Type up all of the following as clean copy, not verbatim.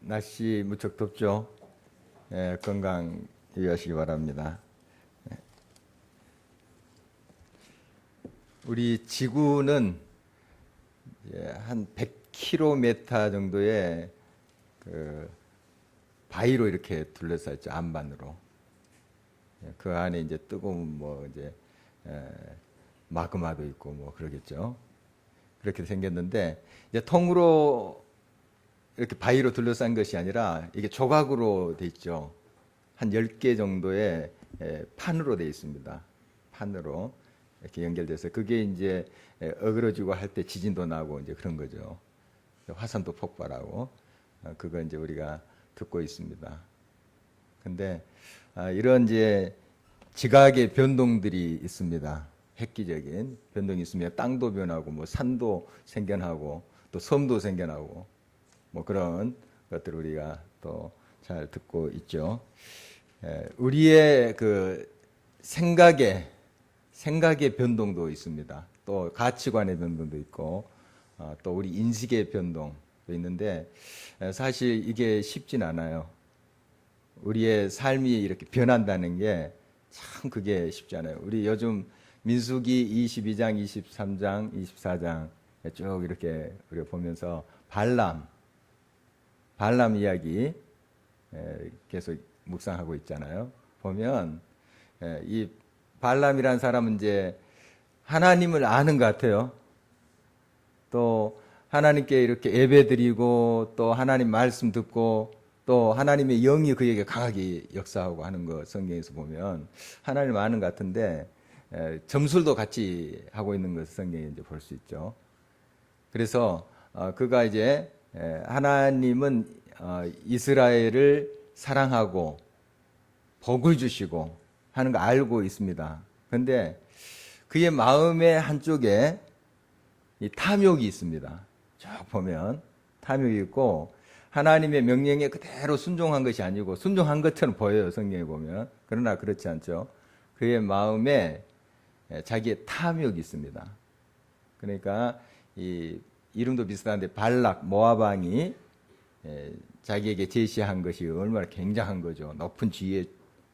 날씨 무척 덥죠. 건강 유의하시기 바랍니다. 우리 지구는 한 100km 정도의 바위로 이렇게 둘러싸여 있죠. 안반으로. 그 안에 이제 뜨거운 마그마도 있고 그러겠죠. 그렇게 생겼는데 이제 통으로 이렇게 바위로 둘러싼 것이 아니라 이게 조각으로 돼 있죠. 한 10개 정도의 판으로 돼 있습니다. 판으로 이렇게 연결돼서 그게 이제 어그러지고 할 때 지진도 나고 이제 그런 거죠. 화산도 폭발하고 그거 이제 우리가 듣고 있습니다. 근데 이런 이제 지각의 변동들이 있습니다. 획기적인 변동이 있으면 땅도 변하고 산도 생겨나고 또 섬도 생겨나고 그런 것들을 우리가 또 잘 듣고 있죠. 우리의 그 생각의 변동도 있습니다. 또 가치관의 변동도 있고 또 우리 인식의 변동도 있는데 사실 이게 쉽진 않아요. 우리의 삶이 이렇게 변한다는 게 참 그게 쉽지 않아요. 우리 요즘 민수기 22장, 23장, 24장 쭉 이렇게 우리가 보면서 발람 이야기 계속 묵상하고 있잖아요. 보면 이 발람이라는 사람은 이제 하나님을 아는 것 같아요. 또 하나님께 이렇게 예배드리고 또 하나님 말씀 듣고 또 하나님의 영이 그에게 강하게 역사하고 하는 거 성경에서 보면 하나님 아는 것 같은데 점술도 같이 하고 있는 것을 성경에 이제 볼 수 있죠. 그래서 그가 이제 하나님은 이스라엘을 사랑하고 복을 주시고 하는 거 알고 있습니다. 그런데 그의 마음의 한쪽에 이 탐욕이 있습니다. 쭉 보면 탐욕이 있고 하나님의 명령에 그대로 순종한 것이 아니고 순종한 것처럼 보여요. 성경에 보면. 그러나 그렇지 않죠. 그의 마음에 자기의 탐욕이 있습니다. 그러니까 이 이름도 비슷한데 발락 모압 왕이 자기에게 제시한 것이 얼마나 굉장한 거죠. 높은 지위에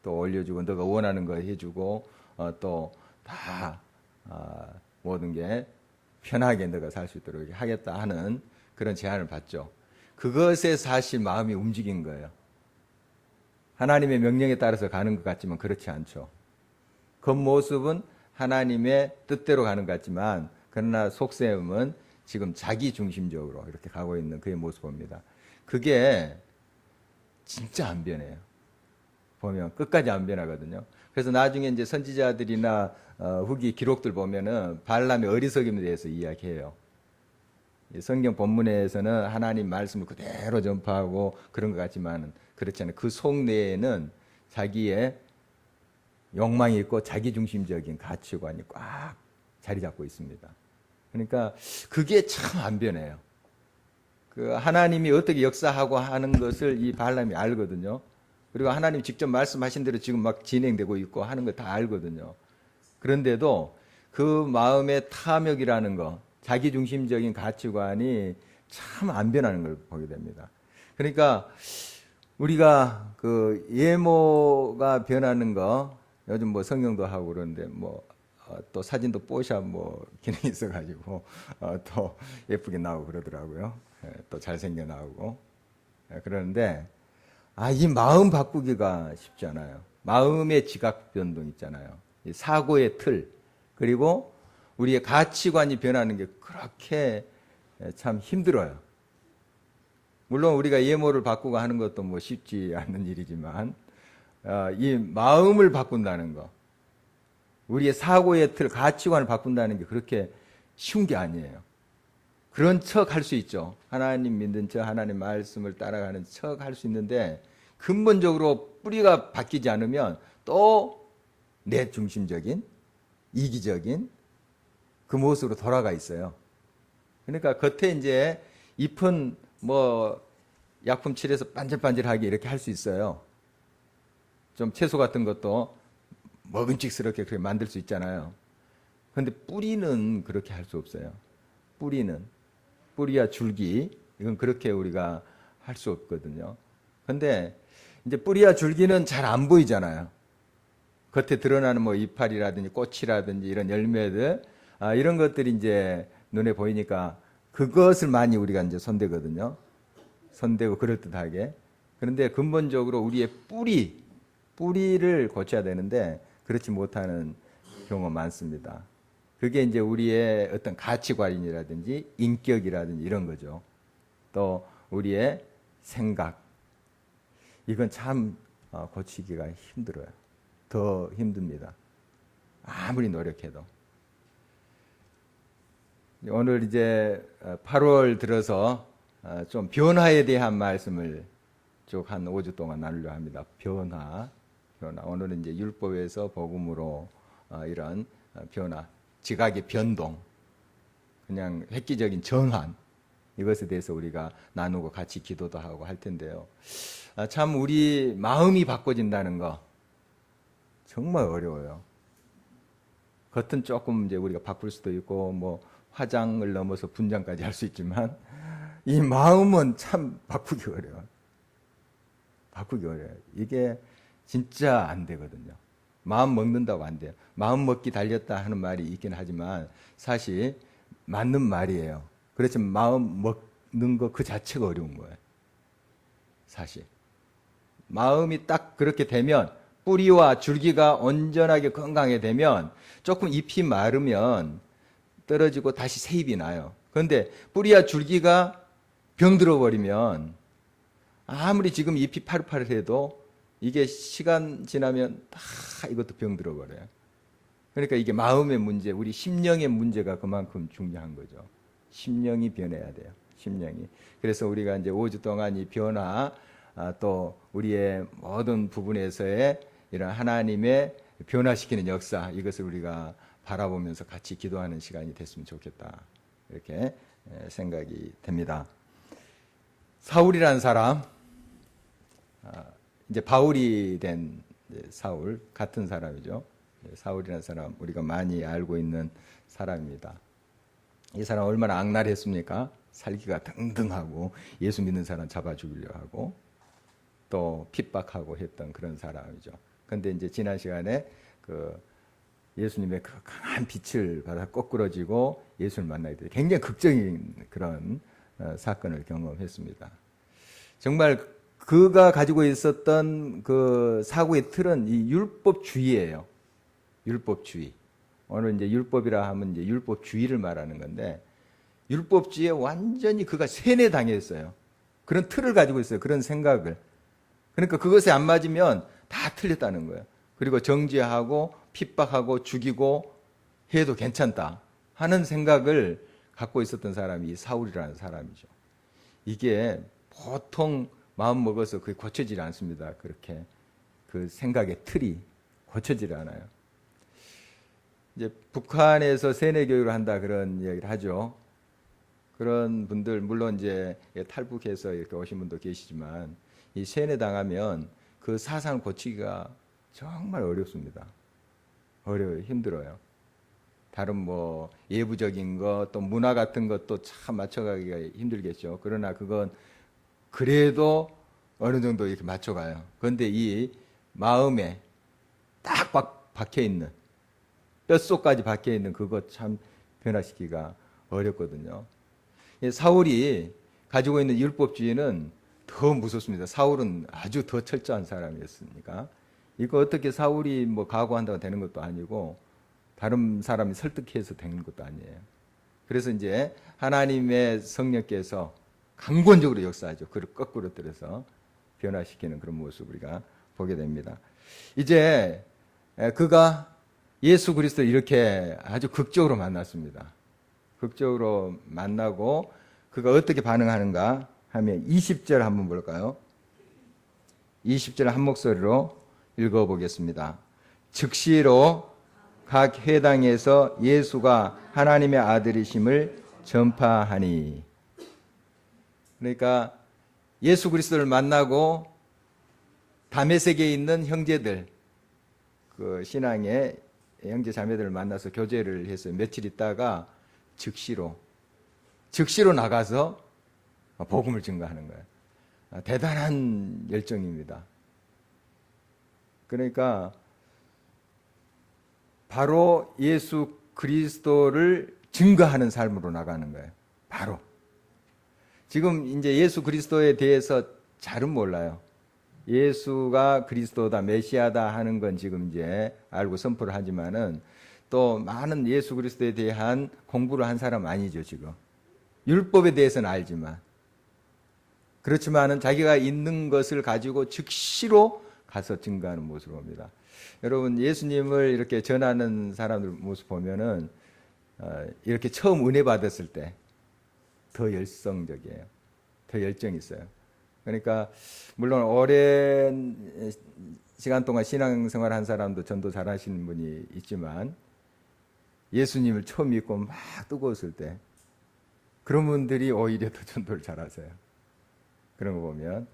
또 올려주고 너가 원하는 거 해주고 또 다 모든 게 편하게 너가 살 수 있도록 하겠다 하는 그런 제안을 받죠. 그것에 사실 마음이 움직인 거예요. 하나님의 명령에 따라서 가는 것 같지만 그렇지 않죠. 겉모습은 하나님의 뜻대로 가는 것 같지만 그러나 속셈은 지금 자기 중심적으로 이렇게 가고 있는 그의 모습입니다. 그게 진짜 안 변해요. 보면 끝까지 안 변하거든요. 그래서 나중에 이제 선지자들이나 후기 기록들 보면은 발람의 어리석임에 대해서 이야기해요. 성경 본문에서는 하나님 말씀을 그대로 전파하고 그런 것 같지만 그렇지 않아요. 그 속내에는 자기의 욕망이 있고 자기 중심적인 가치관이 꽉 자리 잡고 있습니다. 그러니까 그게 참 안 변해요. 그 하나님이 어떻게 역사하고 하는 것을 이 발람이 알거든요. 그리고 하나님 직접 말씀하신 대로 지금 막 진행되고 있고 하는 거 다 알거든요. 그런데도 그 마음의 탐욕이라는 거, 자기 중심적인 가치관이 참 안 변하는 걸 보게 됩니다. 그러니까 우리가 그 예모가 변하는 거 요즘 성경도 하고 그러는데 또 사진도 뽀샵 기능이 있어가지고 또 예쁘게 나오고 그러더라고요. 또 잘생겨 나오고 그러는데 이 마음 바꾸기가 쉽지 않아요. 마음의 지각 변동 있잖아요. 이 사고의 틀 그리고 우리의 가치관이 변하는 게 그렇게 참 힘들어요. 물론 우리가 예모를 바꾸고 하는 것도 쉽지 않은 일이지만 이 마음을 바꾼다는 거, 우리의 사고의 틀, 가치관을 바꾼다는 게 그렇게 쉬운 게 아니에요. 그런 척 할 수 있죠. 하나님 믿는 척, 하나님 말씀을 따라가는 척 할 수 있는데 근본적으로 뿌리가 바뀌지 않으면 또 내 중심적인, 이기적인 그 모습으로 돌아가 있어요. 그러니까 겉에 이제 잎은 약품 칠해서 반질반질하게 이렇게 할 수 있어요. 좀 채소 같은 것도 먹음직스럽게 그렇게 만들 수 있잖아요. 그런데 뿌리는 그렇게 할 수 없어요. 뿌리야 줄기 이건 그렇게 우리가 할 수 없거든요. 근데 이제 뿌리와 줄기는 잘 안 보이잖아요. 겉에 드러나는 뭐 이파리라든지 꽃이라든지 이런 열매들, 이런 것들이 이제 눈에 보이니까 그것을 많이 우리가 이제 손대거든요. 손대고 그럴듯하게. 그런데 근본적으로 우리의 뿌리를 고쳐야 되는데 그렇지 못하는 경우가 많습니다. 그게 이제 우리의 어떤 가치관이라든지 인격이라든지 이런 거죠. 또 우리의 생각. 이건 참 고치기가 힘들어요. 더 힘듭니다. 아무리 노력해도. 오늘 이제 8월 들어서 좀 변화에 대한 말씀을 쭉 한 5주 동안 나누려 합니다. 변화. 오늘은 이제 율법에서 복음으로 이런 변화, 지각의 변동, 그냥 획기적인 전환, 이것에 대해서 우리가 나누고 같이 기도도 하고 할 텐데요. 참 우리 마음이 바꿔진다는 거 정말 어려워요. 겉은 조금 이제 우리가 바꿀 수도 있고 뭐 화장을 넘어서 분장까지 할 수 있지만 이 마음은 참 바꾸기 어려워요. 바꾸기 어려워요. 이게 진짜 안 되거든요. 마음 먹는다고 안 돼요. 마음 먹기 달렸다 하는 말이 있긴 하지만 사실 맞는 말이에요. 그렇지만 마음 먹는 거 그 자체가 어려운 거예요. 사실. 마음이 딱 그렇게 되면 뿌리와 줄기가 온전하게 건강하게 되면 조금 잎이 마르면 떨어지고 다시 새 잎이 나요. 그런데 뿌리와 줄기가 병들어 버리면 아무리 지금 잎이 파릇파릇해도 이게 시간 지나면 다 이것도 병들어 버려요. 그러니까 이게 마음의 문제, 우리 심령의 문제가 그만큼 중요한 거죠. 심령이 변해야 돼요. 심령이. 그래서 우리가 이제 5주 동안 이 변화, 또 우리의 모든 부분에서의 이런 하나님의 변화시키는 역사, 이것을 우리가 바라보면서 같이 기도하는 시간이 됐으면 좋겠다. 이렇게 생각이 됩니다. 사울이라는 사람, 이제 바울이 된 사울, 같은 사람이죠. 사울이라는 사람, 우리가 많이 알고 있는 사람입니다. 이 사람 얼마나 악랄했습니까? 살기가 등등하고 예수 믿는 사람 잡아 죽이려 하고 또 핍박하고 했던 그런 사람이죠. 그런데 이제 지난 시간에 그 예수님의 그 강한 빛을 받아 거꾸러지고 예수를 만나게 돼 굉장히 극적인 그런 사건을 경험했습니다. 정말 그가 가지고 있었던 그 사고의 틀은 이 율법주의예요. 율법주의. 오늘 이제 율법이라 하면 이제 율법주의를 말하는 건데 율법주의에 완전히 그가 세뇌당했어요. 그런 틀을 가지고 있어요. 그런 생각을. 그러니까 그것에 안 맞으면 다 틀렸다는 거예요. 그리고 정죄하고 핍박하고 죽이고 해도 괜찮다 하는 생각을 갖고 있었던 사람이 사울이라는 사람이죠. 이게 보통 마음 먹어서 그게 고쳐지지 않습니다. 그렇게 그 생각의 틀이 고쳐지지 않아요. 이제 북한에서 세뇌 교육을 한다 그런 이야기를 하죠. 그런 분들 물론 이제 탈북해서 이렇게 오신 분도 계시지만 이 세뇌 당하면 그 사상을 고치기가 정말 어렵습니다. 어려워요. 힘들어요. 다른 뭐 예부적인 것 또 문화 같은 것도 참 맞춰가기가 힘들겠죠. 그러나 그건 그래도 어느 정도 이렇게 맞춰가요. 그런데 이 마음에 딱 박혀 있는 뼛속까지 박혀 있는 그것 참 변화시키기가 어렵거든요. 사울이 가지고 있는 율법주의는 더 무섭습니다. 사울은 아주 더 철저한 사람이었으니까 이거 어떻게 사울이 뭐 각오한다고 되는 것도 아니고 다른 사람이 설득해서 되는 것도 아니에요. 그래서 이제 하나님의 성령께서 강권적으로 역사하죠. 그를 거꾸로 들여서 변화시키는 그런 모습을 우리가 보게 됩니다. 이제 그가 예수 그리스도를 이렇게 아주 극적으로 만났습니다. 극적으로 만나고 그가 어떻게 반응하는가 하면 20절 한번 볼까요? 20절 한 목소리로 읽어보겠습니다. 즉시로 각 회당에서 예수가 하나님의 아들이심을 전파하니. 그러니까 예수 그리스도를 만나고 다메섹에 있는 형제들, 그 신앙의 형제 자매들을 만나서 교제를 해서 며칠 있다가 즉시로 나가서 복음을 증거하는 거예요. 대단한 열정입니다. 그러니까 바로 예수 그리스도를 증거하는 삶으로 나가는 거예요. 바로. 지금 이제 예수 그리스도에 대해서 잘은 몰라요. 예수가 그리스도다, 메시아다 하는 건 지금 이제 알고 선포를 하지만은 또 많은 예수 그리스도에 대한 공부를 한 사람 아니죠, 지금. 율법에 대해서는 알지만. 그렇지만은 자기가 있는 것을 가지고 즉시로 가서 증거하는 모습을 봅니다. 여러분, 예수님을 이렇게 전하는 사람들 모습 보면은 이렇게 처음 은혜 받았을 때 더 열성적이에요. 더 열정이 있어요. 그러니까 물론 오랜 시간 동안 신앙생활 한 사람도 전도 잘하시는 분이 있지만 예수님을 처음 믿고 막 뜨거웠을 때 그런 분들이 오히려 더 전도를 잘하세요. 그런 거 보면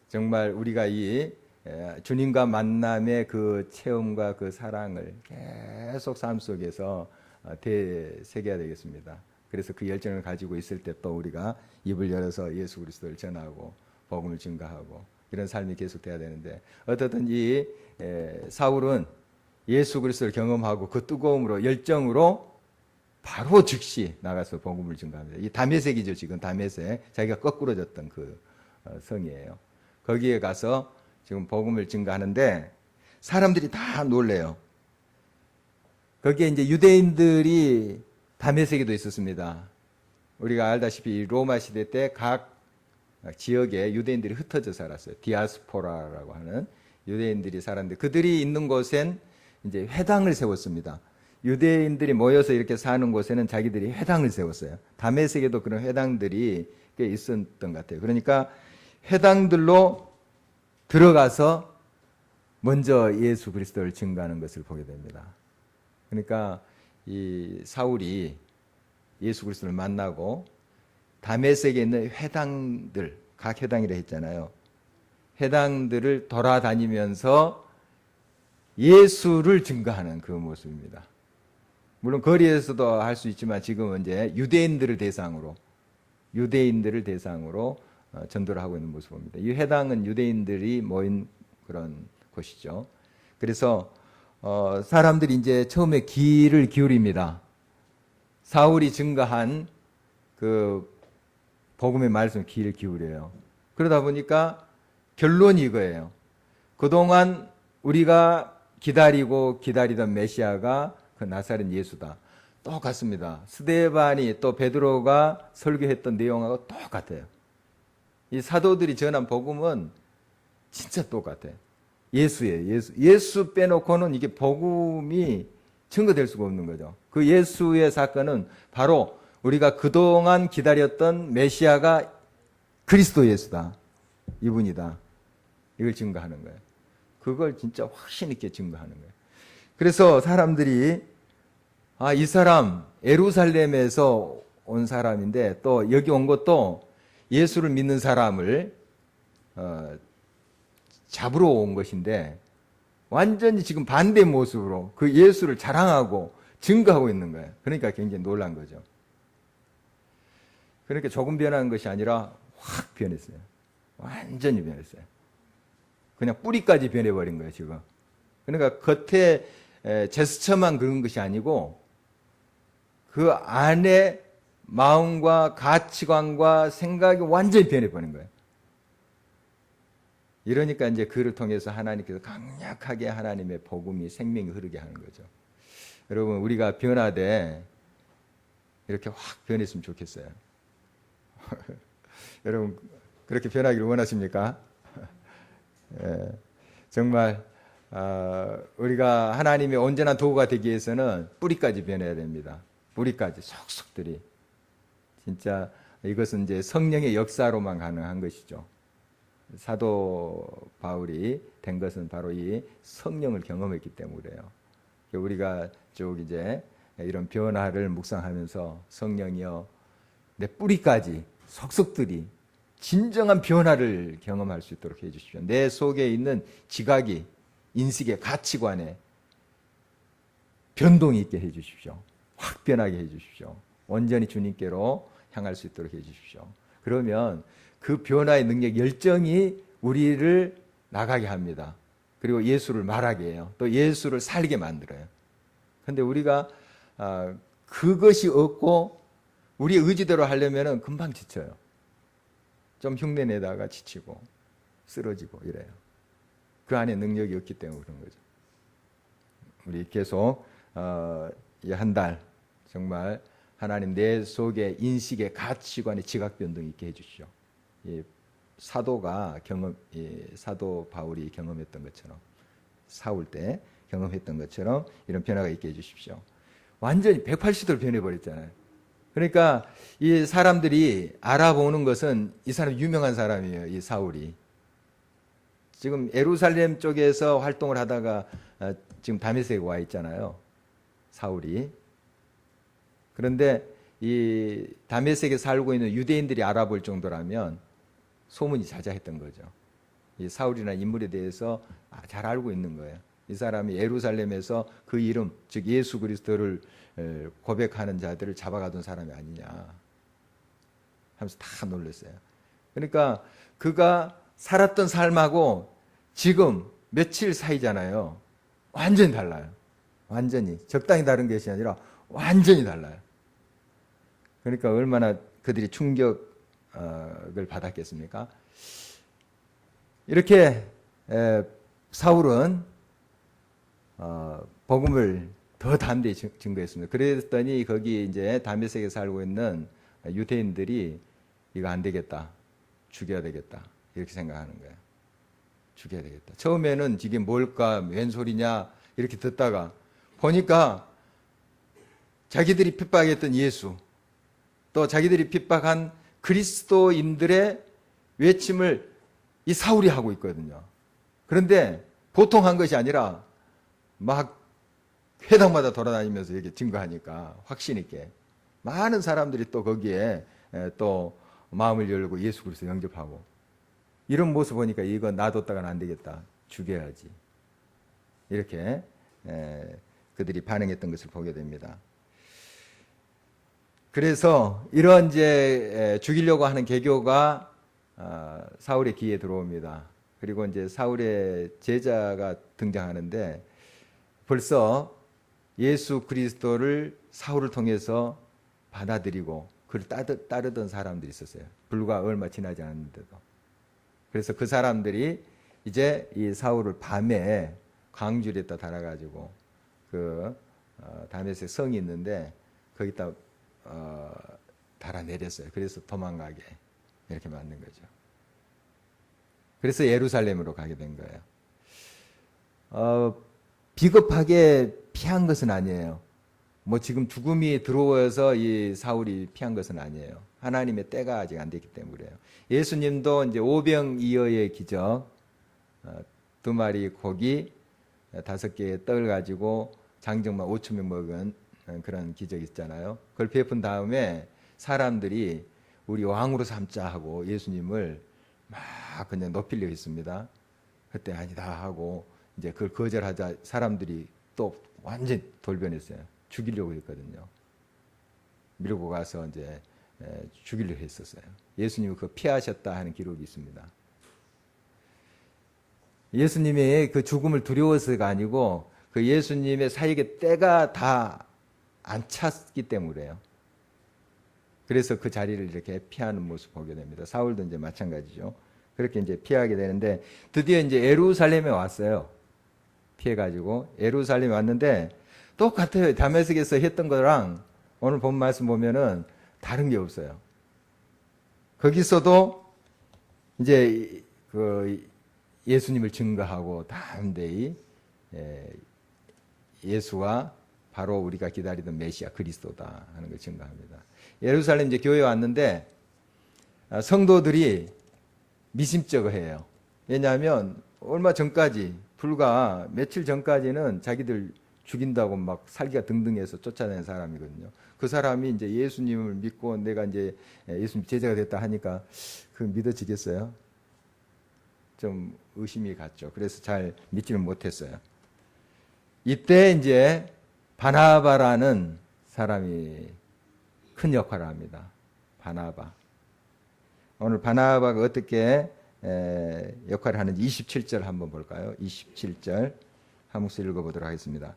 정말 우리가 이 주님과 만남의 그 체험과 그 사랑을 계속 삶 속에서 되새겨야 되겠습니다. 그래서 그 열정을 가지고 있을 때 또 우리가 입을 열어서 예수 그리스도를 전하고 복음을 증거하고 이런 삶이 계속돼야 되는데 어떻든 이 사울은 예수 그리스도를 경험하고 그 뜨거움으로 열정으로 바로 즉시 나가서 복음을 증거합니다. 이 다메섹이죠. 지금 다메섹 자기가 거꾸러졌던 그 성이에요. 거기에 가서 지금 복음을 증거하는데 사람들이 다 놀래요. 거기에 이제 유대인들이 다메섹에도 있었습니다. 우리가 알다시피 로마 시대 때 각 지역에 유대인들이 흩어져 살았어요. 디아스포라라고 하는 유대인들이 살았는데 그들이 있는 곳엔 이제 회당을 세웠습니다. 유대인들이 모여서 이렇게 사는 곳에는 자기들이 회당을 세웠어요. 다메섹에도 그런 회당들이 꽤 있었던 것 같아요. 그러니까 회당들로 들어가서 먼저 예수 그리스도를 증거하는 것을 보게 됩니다. 그러니까 이 사울이 예수 그리스도를 만나고 다메섹에 있는 회당들, 각 회당이라 했잖아요. 회당들을 돌아다니면서 예수를 증거하는 그 모습입니다. 물론 거리에서도 할 수 있지만 지금은 이제 유대인들을 대상으로 전도를 하고 있는 모습을 봅니다. 이 회당은 유대인들이 모인 그런 곳이죠. 그래서 사람들이 이제 처음에 귀를 기울입니다. 사울이 증거한 그 복음의 말씀 귀를 기울여요. 그러다 보니까 결론이 이거예요. 그동안 우리가 기다리던 메시아가 그 나사렛 예수다. 똑같습니다. 스데반이 또 베드로가 설교했던 내용하고 똑같아요. 이 사도들이 전한 복음은 진짜 똑같아요. 예수예요. 예수 빼놓고는 이게 복음이 증거될 수가 없는 거죠. 그 예수의 사건은 바로 우리가 그동안 기다렸던 메시아가 그리스도 예수다. 이분이다. 이걸 증거하는 거예요. 그걸 진짜 확신 있게 증거하는 거예요. 그래서 사람들이 이 사람 예루살렘에서 온 사람인데 또 여기 온 것도 예수를 믿는 사람을 잡으러 온 것인데 완전히 지금 반대 모습으로 그 예수를 자랑하고 증거하고 있는 거예요. 그러니까 굉장히 놀란 거죠. 그러니까 조금 변한 것이 아니라 확 변했어요. 완전히 변했어요. 그냥 뿌리까지 변해버린 거예요, 지금. 그러니까 겉에 제스처만 그런 것이 아니고 그 안에 마음과 가치관과 생각이 완전히 변해버린 거예요. 이러니까 이제 그를 통해서 하나님께서 강력하게 하나님의 복음이 생명이 흐르게 하는 거죠. 여러분, 우리가 변화돼 이렇게 확 변했으면 좋겠어요. 여러분, 그렇게 변하기를 원하십니까? 정말 우리가 하나님의 온전한 도구가 되기 위해서는 뿌리까지 변해야 됩니다. 뿌리까지 속속들이. 진짜 이것은 이제 성령의 역사로만 가능한 것이죠. 사도 바울이 된 것은 바로 이 성령을 경험했기 때문이에요. 우리가 쭉 이제 이런 변화를 묵상하면서 성령이여 내 뿌리까지 속속들이 진정한 변화를 경험할 수 있도록 해주십시오. 내 속에 있는 지각이 인식의 가치관에 변동이 있게 해주십시오. 확 변하게 해주십시오. 온전히 주님께로 향할 수 있도록 해주십시오. 그러면 그 변화의 능력, 열정이 우리를 나가게 합니다. 그리고 예수를 말하게 해요. 또 예수를 살게 만들어요. 근데 우리가 그것이 없고 우리 의지대로 하려면 금방 지쳐요. 좀 흉내내다가 지치고 쓰러지고 이래요. 그 안에 능력이 없기 때문에 그런 거죠. 우리 계속 이 한 달 정말 하나님 내 속에 인식의 가치관의 지각 변동이 있게 해주시오. 이 사도가 사도 바울이 경험했던 것처럼, 사울 때 경험했던 것처럼 이런 변화가 있게 해주십시오. 완전히 180도로 변해버렸잖아요. 그러니까 이 사람들이 알아보는 것은 이 사람 유명한 사람이에요. 이 사울이. 지금 예루살렘 쪽에서 활동을 하다가 지금 다메섹에 와 있잖아요. 사울이. 그런데 이 다메섹에 살고 있는 유대인들이 알아볼 정도라면 소문이 자자했던 거죠. 이 사울이나 인물에 대해서 잘 알고 있는 거예요. 이 사람이 예루살렘에서 그 이름, 즉 예수 그리스도를 고백하는 자들을 잡아가던 사람이 아니냐 하면서 다 놀랐어요. 그러니까 그가 살았던 삶하고 지금 며칠 사이잖아요. 완전히 달라요. 완전히. 적당히 다른 것이 아니라 완전히 달라요. 그러니까 얼마나 그들이 충격을 받았겠습니까? 이렇게 사울은 복음을 더 담대히 증거했습니다. 그랬더니 거기 이제 다메섹에 살고 있는 유대인들이 이거 안 되겠다, 죽여야 되겠다 이렇게 생각하는 거예요. 죽여야 되겠다. 처음에는 이게 뭘까, 웬 소리냐 이렇게 듣다가 보니까 자기들이 핍박했던 예수, 또 자기들이 핍박한 그리스도인들의 외침을 이 사울이 하고 있거든요. 그런데 보통 한 것이 아니라 막 회당마다 돌아다니면서 이렇게 증거하니까 확신 있게 많은 사람들이 또 거기에 또 마음을 열고 예수 그리스도 영접하고, 이런 모습 보니까 이거 놔뒀다가는 안 되겠다, 죽여야지, 이렇게 그들이 반응했던 것을 보게 됩니다. 그래서 이런 이제 죽이려고 하는 계교가 사울의 귀에 들어옵니다. 그리고 이제 사울의 제자가 등장하는데 벌써 예수 그리스도를 사울을 통해서 받아들이고 그를 따르던 사람들이 있었어요. 불과 얼마 지나지 않았는데도. 그래서 그 사람들이 이제 이 사울을 밤에 광주리에다 달아가지고 그 다메섹 성이 있는데 거기다 달아내렸어요. 그래서 도망가게 이렇게 만든 거죠. 그래서 예루살렘으로 가게 된 거예요. 비겁하게 피한 것은 아니에요. 뭐 지금 죽음이 들어와서 이 사울이 피한 것은 아니에요. 하나님의 때가 아직 안 됐기 때문에 그래요. 예수님도 이제 오병이어의 기적, 2마리 고기, 5개의 떡을 가지고 장정만 5,000명 먹은 그런 기적이 있잖아요. 그걸 베푼 다음에 사람들이 우리 왕으로 삼자 하고 예수님을 막 그냥 높이려고 했습니다. 그때 아니다 하고 이제 그걸 거절하자 사람들이 또 완전히 돌변했어요. 죽이려고 했거든요. 밀고 가서 이제 죽이려고 했었어요. 예수님은 그거 피하셨다 하는 기록이 있습니다. 예수님의 그 죽음을 두려워서가 아니고 그 예수님의 사역의 때가 다 안 찼기 때문에요. 그래서 그 자리를 이렇게 피하는 모습 보게 됩니다. 사울도 이제 마찬가지죠. 그렇게 이제 피하게 되는데 드디어 이제 예루살렘에 왔어요. 피해가지고 예루살렘에 왔는데 똑같아요. 다메섹에서 했던 거랑 오늘 본 말씀 보면은 다른 게 없어요. 거기서도 이제 그 예수님을 증거하고 담대히 예수가 바로 우리가 기다리던 메시아 그리스도다 하는 걸 증거합니다. 예루살렘 이제 교회에 왔는데 성도들이 미심쩍어해요. 왜냐하면 얼마 전까지, 불과 며칠 전까지는 자기들 죽인다고 막 살기가 등등해서 쫓아다니는 사람이거든요. 그 사람이 이제 예수님을 믿고 내가 이제 예수님 제자가 됐다 하니까 그 믿어지겠어요? 좀 의심이 갔죠. 그래서 잘 믿지는 못했어요. 이때 이제 바나바라는 사람이 큰 역할을 합니다. 바나바. 오늘 바나바가 어떻게 역할을 하는지 27절 한번 볼까요? 27절 한 목소리 읽어보도록 하겠습니다.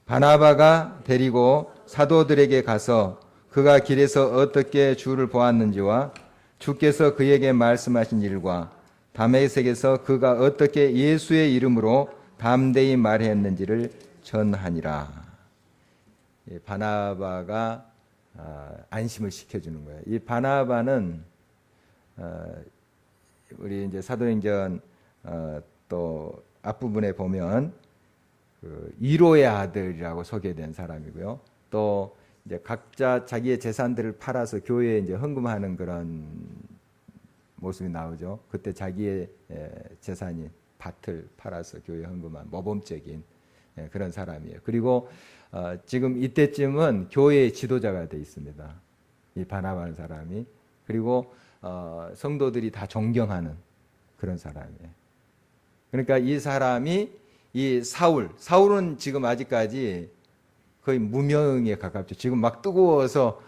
바나바가 데리고 사도들에게 가서 그가 길에서 어떻게 주를 보았는지와 주께서 그에게 말씀하신 일과 다메섹에서 그가 어떻게 예수의 이름으로 담대히 말했는지를 전하니라. 바나바가 안심을 시켜주는 거예요. 이 바나바는 우리 이제 사도행전 또 앞부분에 보면 그 이로의 아들이라고 소개된 사람이고요. 또 이제 각자 자기의 재산들을 팔아서 교회에 이제 헌금하는 그런 모습이 나오죠. 그때 자기의 재산이 밭을 팔아서 교회에 헌금한 모범적인 그런 사람이에요. 그리고 지금 이때쯤은 교회의 지도자가 돼 있습니다. 이 바나바라는 사람이. 그리고 성도들이 다 존경하는 그런 사람이에요. 그러니까 이 사람이 이 사울은 지금 아직까지 거의 무명에 가깝죠. 지금 막 뜨거워서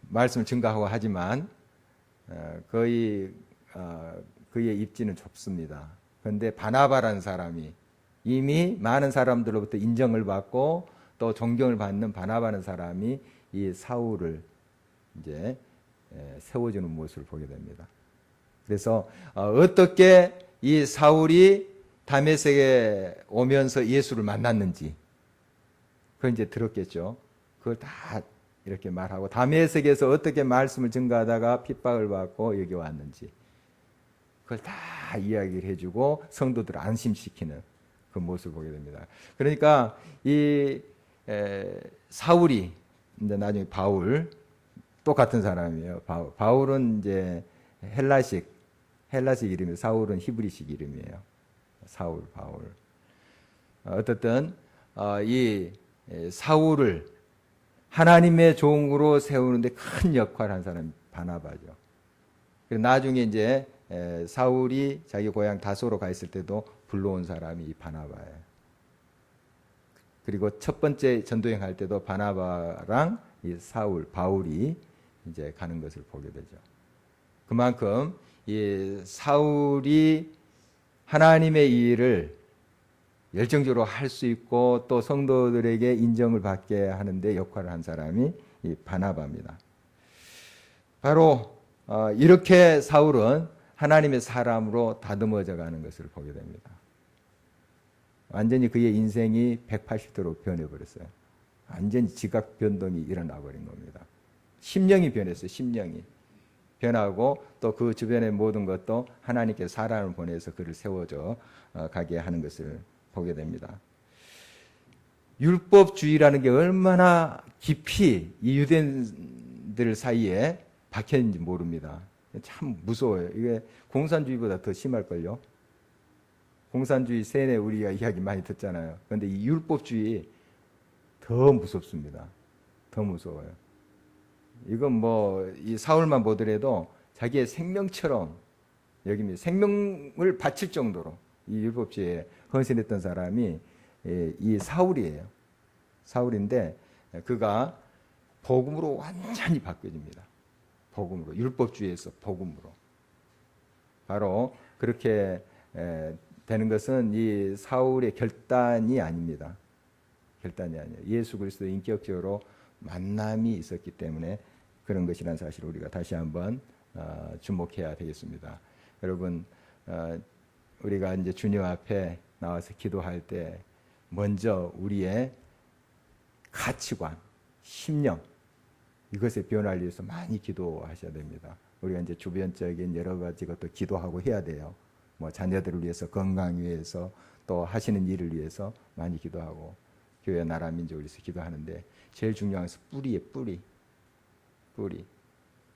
말씀을 증거하고 하지만 거의 그의 입지는 좁습니다. 그런데 바나바라는 사람이 이미 많은 사람들로부터 인정을 받고 또 존경을 받는 바나바라는 사람이 이 사울을 이제 세워주는 모습을 보게 됩니다. 그래서 어떻게 이 사울이 다메섹에 오면서 예수를 만났는지 그걸 이제 들었겠죠. 그걸 다 이렇게 말하고 다메섹에서 어떻게 말씀을 증거하다가 핍박을 받고 여기 왔는지 그걸 다 이야기를 해주고 성도들을 안심시키는 그 모습을 보게 됩니다. 그러니까 이 사울이 이제 나중에 바울 똑같은 사람이에요. 바울은 이제 헬라식 이름이에요. 사울은 히브리식 이름이에요. 사울, 바울. 어쨌든 이 사울을 하나님의 종으로 세우는데 큰 역할을 한 사람이 바나바죠. 나중에 이제 사울이 자기 고향 다소로 가 있을 때도 불러온 사람이 이 바나바예요. 그리고 첫 번째 전도행 할 때도 바나바랑 이 바울이 이제 가는 것을 보게 되죠. 그만큼 이 사울이 하나님의 일을 열정적으로 할 수 있고 또 성도들에게 인정을 받게 하는데 역할을 한 사람이 이 바나바입니다. 바로 이렇게 사울은 하나님의 사람으로 다듬어져 가는 것을 보게 됩니다. 완전히 그의 인생이 180도로 변해버렸어요. 완전히 지각 변동이 일어나 버린 겁니다. 심령이 변했어요. 심령이 변하고 또 그 주변의 모든 것도 하나님께 사람을 보내서 그를 세워져 가게 하는 것을 보게 됩니다. 율법주의라는 게 얼마나 깊이 이 유대인들 사이에 박혀있는지 모릅니다. 참 무서워요. 이게 공산주의보다 더 심할걸요. 공산주의 세뇌 우리가 이야기 많이 듣잖아요. 그런데 이 율법주의 더 무섭습니다. 더 무서워요. 이건 뭐 이 사울만 보더라도 자기의 생명처럼 여깁니다. 생명을 바칠 정도로 이 율법주의에 헌신했던 사람이 이 사울이에요. 사울인데 그가 복음으로 완전히 바뀌어집니다. 복음으로, 율법주의에서 복음으로. 바로 그렇게 되는 것은 이 사울의 결단이 아닙니다. 결단이 아니에요. 예수 그리스도 인격적으로 만남이 있었기 때문에 그런 것이라는 사실을 우리가 다시 한번 주목해야 되겠습니다. 여러분, 우리가 이제 주님 앞에 나와서 기도할 때 먼저 우리의 가치관, 심령 이것의 변화를 위해서 많이 기도하셔야 됩니다. 우리가 이제 주변적인 여러 가지 것도 기도하고 해야 돼요. 뭐 자녀들을 위해서, 건강 위해서, 또 하시는 일을 위해서 많이 기도하고 교회 나라 민족을 위해서 기도하는데 제일 중요한 것은 뿌리에 뿌리.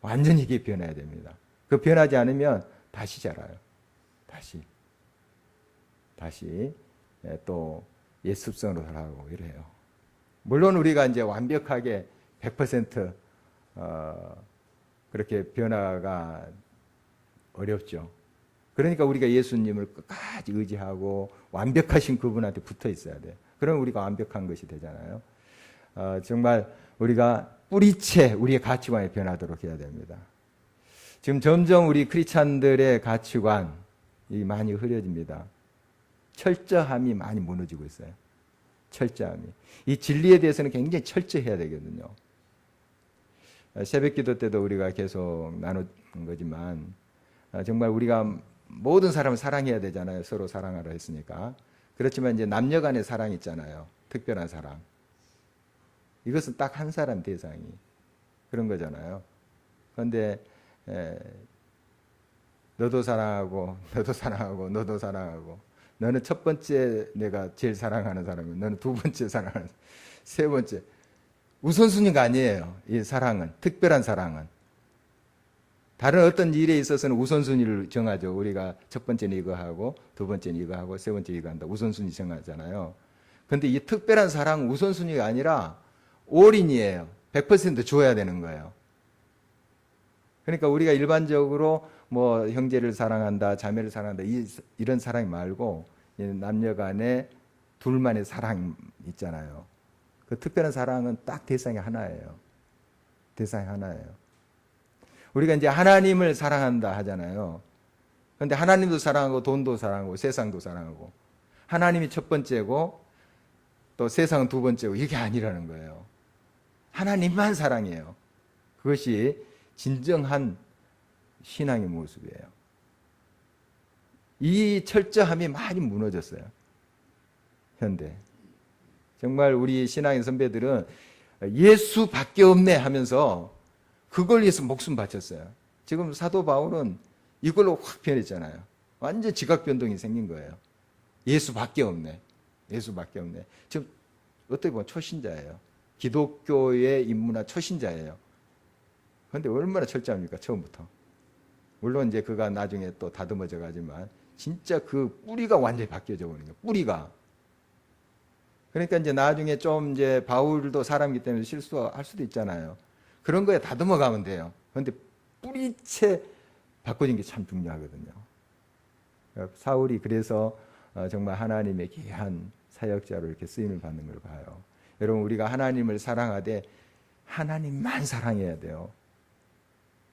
완전히 이게 변해야 됩니다. 그 변하지 않으면 다시 자라요. 다시 또 옛 습성으로 돌아가고 이래요. 물론 우리가 이제 완벽하게 100% 그렇게 변화가 어렵죠. 그러니까 우리가 예수님을 끝까지 의지하고 완벽하신 그분한테 붙어 있어야 돼요. 그럼 우리가 완벽한 것이 되잖아요. 정말 우리가 뿌리채 우리의 가치관이 변하도록 해야 됩니다. 지금 점점 우리 크리스찬들의 가치관이 많이 흐려집니다. 철저함이 많이 무너지고 있어요. 철저함이. 이 진리에 대해서는 굉장히 철저해야 되거든요. 새벽 기도 때도 우리가 계속 나눈 거지만 정말 우리가 모든 사람을 사랑해야 되잖아요. 서로 사랑하라 했으니까. 그렇지만 이제 남녀 간의 사랑이 있잖아요. 특별한 사랑. 이것은 딱 한 사람 대상이 그런 거잖아요. 그런데 너도 사랑하고 너도 사랑하고 너도 사랑하고 너는 첫 번째 내가 제일 사랑하는 사람이고 너는 두 번째 사랑하는 세 번째 우선순위가 아니에요. 이 사랑은 특별한 사랑은 다른 어떤 일에 있어서는 우선순위를 정하죠. 우리가 첫 번째는 이거 하고 두 번째는 이거 하고 세 번째 이거 한다. 우선순위 정하잖아요. 그런데 이 특별한 사랑은 우선순위가 아니라 올인이에요. 100% 줘야 되는 거예요. 그러니까 우리가 일반적으로 뭐 형제를 사랑한다, 자매를 사랑한다 이런 사랑이 말고 남녀 간의 둘만의 사랑 있잖아요. 그 특별한 사랑은 딱 대상이 하나예요. 대상이 하나예요. 우리가 이제 하나님을 사랑한다 하잖아요. 그런데 하나님도 사랑하고 돈도 사랑하고 세상도 사랑하고 하나님이 첫 번째고 또 세상은 두 번째고 이게 아니라는 거예요. 하나님만 사랑해요. 그것이 진정한 신앙의 모습이에요. 이 철저함이 많이 무너졌어요. 현대. 정말 우리 신앙의 선배들은 예수밖에 없네 하면서 그걸 위해서 목숨 바쳤어요. 지금 사도 바울은 이걸로 확 변했잖아요. 완전 지각 변동이 생긴 거예요. 예수밖에 없네. 예수밖에 없네. 지금 어떻게 보면 초신자예요. 기독교의 인문화 초신자예요. 그런데 얼마나 철저합니까? 처음부터. 물론 이제 그가 나중에 또 다듬어져 가지만 진짜 그 뿌리가 완전히 바뀌어져 버린 거예요. 뿌리가. 그러니까 이제 나중에 좀 이제 바울도 사람이기 때문에 실수할 수도 있잖아요. 그런 거에 다듬어 가면 돼요. 그런데 뿌리채 바꿔진 게 참 중요하거든요. 사울이 그래서 정말 하나님의 귀한 사역자로 이렇게 쓰임을 받는 걸 봐요. 여러분 우리가 하나님을 사랑하되 하나님만 사랑해야 돼요.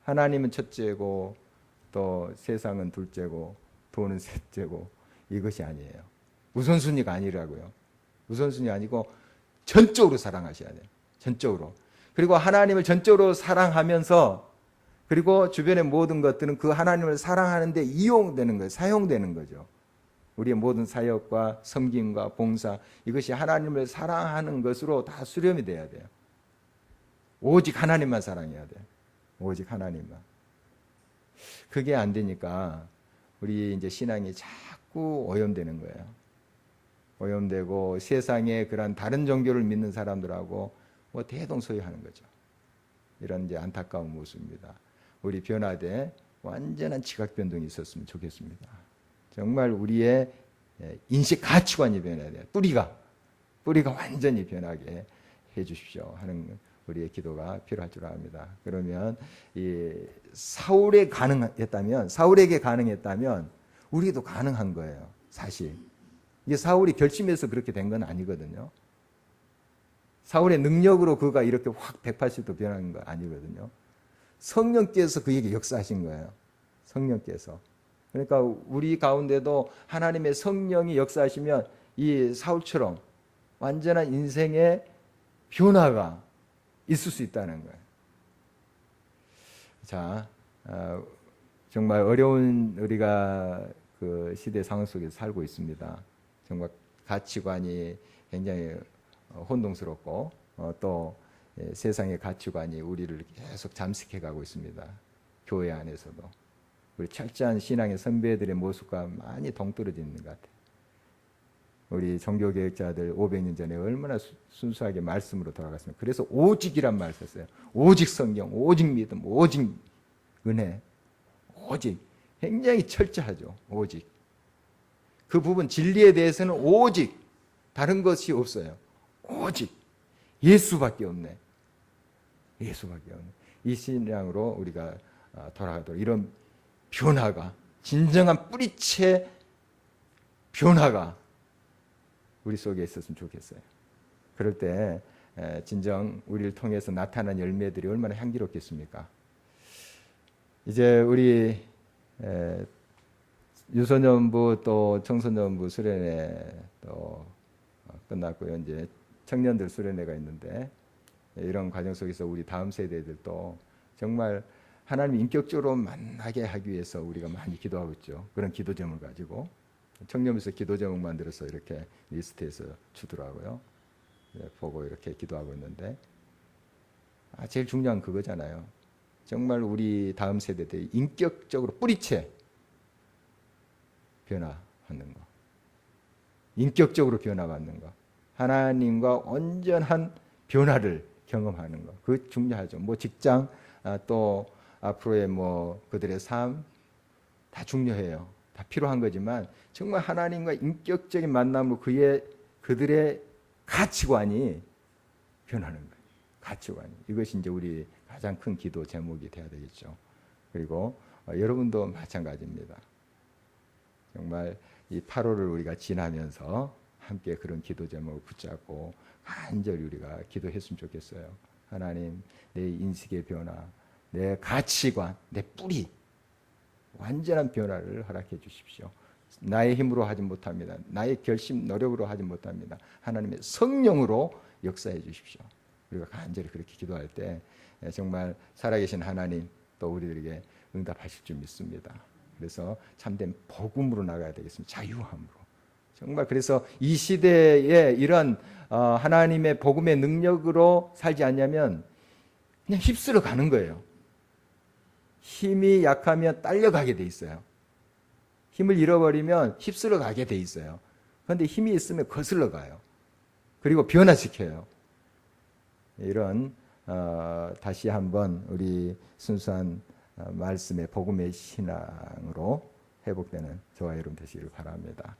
하나님은 첫째고 또 세상은 둘째고 돈은 셋째고 이것이 아니에요. 우선순위가 아니라고요. 우선순위 아니고 전적으로 사랑하셔야 돼요. 전적으로. 그리고 하나님을 전적으로 사랑하면서 그리고 주변의 모든 것들은 그 하나님을 사랑하는데 이용되는 거예요. 사용되는 거죠. 우리의 모든 사역과 섬김과 봉사 이것이 하나님을 사랑하는 것으로 다 수렴이 돼야 돼요. 오직 하나님만 사랑해야 돼요. 오직 하나님만. 그게 안 되니까 우리 이제 신앙이 자꾸 오염되는 거예요. 오염되고 세상에 그런 다른 종교를 믿는 사람들하고 뭐 대동소이하는 거죠. 이런 이제 안타까운 모습입니다. 우리 변화돼 완전한 지각 변동이 있었으면 좋겠습니다. 정말 우리의 인식 가치관이 변해야 돼요. 뿌리가 완전히 변하게 해 주십시오 하는 우리의 기도가 필요할 줄 압니다. 그러면 이 사울에게 가능했다면 우리도 가능한 거예요. 사실 이게 사울이 결심해서 그렇게 된 건 아니거든요. 사울의 능력으로 그가 이렇게 확 180도 변한 거 아니거든요. 성령께서 그에게 역사하신 거예요. 성령께서. 그러니까 우리 가운데도 하나님의 성령이 역사하시면 이 사울처럼 완전한 인생의 변화가 있을 수 있다는 거예요. 자, 정말 어려운 우리가 그 시대 상황 속에서 살고 있습니다. 정말 가치관이 굉장히 혼동스럽고 또 세상의 가치관이 우리를 계속 잠식해 가고 있습니다. 교회 안에서도. 우리 철저한 신앙의 선배들의 모습과 많이 동떨어지는 것 같아요. 우리 종교개혁자들 500년 전에 얼마나 순수하게 말씀으로 돌아갔습니까? 그래서 오직이란 말을 썼어요. 오직 성경, 오직 믿음, 오직 은혜, 오직. 굉장히 철저하죠. 오직. 그 부분 진리에 대해서는 오직 다른 것이 없어요. 오직 예수밖에 없네. 예수밖에 없네. 이 신앙으로 우리가 돌아가도록 이런 변화가 진정한 뿌리채 변화가 우리 속에 있었으면 좋겠어요. 그럴 때 진정 우리를 통해서 나타난 열매들이 얼마나 향기롭겠습니까? 이제 우리 유소년부 또 청소년부 수련회 또 끝났고요. 이제 청년들 수련회가 있는데 이런 과정 속에서 우리 다음 세대들도 정말 하나님 인격적으로 만나게 하기 위해서 우리가 많이 기도하고 있죠. 그런 기도 제목을 가지고 청년부에서 기도 제목 만들어서 이렇게 리스트에서 주더라고요. 보고 이렇게 기도하고 있는데 제일 중요한 그거잖아요. 정말 우리 다음 세대들이 인격적으로 뿌리채 변화하는 거, 인격적으로 변화받는 거, 하나님과 온전한 변화를 경험하는 거, 그거 중요하죠. 뭐 직장 또 앞으로의 뭐 그들의 삶 다 중요해요. 다 필요한 거지만 정말 하나님과 인격적인 만남으로 그들의 가치관이 변하는 거예요. 가치관이. 이것이 이제 우리 가장 큰 기도 제목이 돼야 되겠죠. 그리고 여러분도 마찬가지입니다. 정말 이 8월을 우리가 지나면서 함께 그런 기도 제목을 붙잡고 간절히 우리가 기도했으면 좋겠어요. 하나님, 내 인식의 변화, 내 가치관, 내 뿌리 완전한 변화를 허락해 주십시오. 나의 힘으로 하지 못합니다. 나의 결심, 노력으로 하지 못합니다. 하나님의 성령으로 역사해 주십시오. 우리가 간절히 그렇게 기도할 때 정말 살아계신 하나님 또 우리들에게 응답하실 줄 믿습니다. 그래서 참된 복음으로 나가야 되겠습니다. 자유함으로. 정말 그래서 이 시대에 이런 하나님의 복음의 능력으로 살지 않냐면 그냥 휩쓸어 가는 거예요. 힘이 약하면 딸려가게 돼 있어요. 힘을 잃어버리면 휩쓸어 가게 돼 있어요. 그런데 힘이 있으면 거슬러 가요. 그리고 변화시켜요. 이런 다시 한번 우리 순수한 말씀의 복음의 신앙으로 회복되는 저와 여러분 되시기를 바랍니다.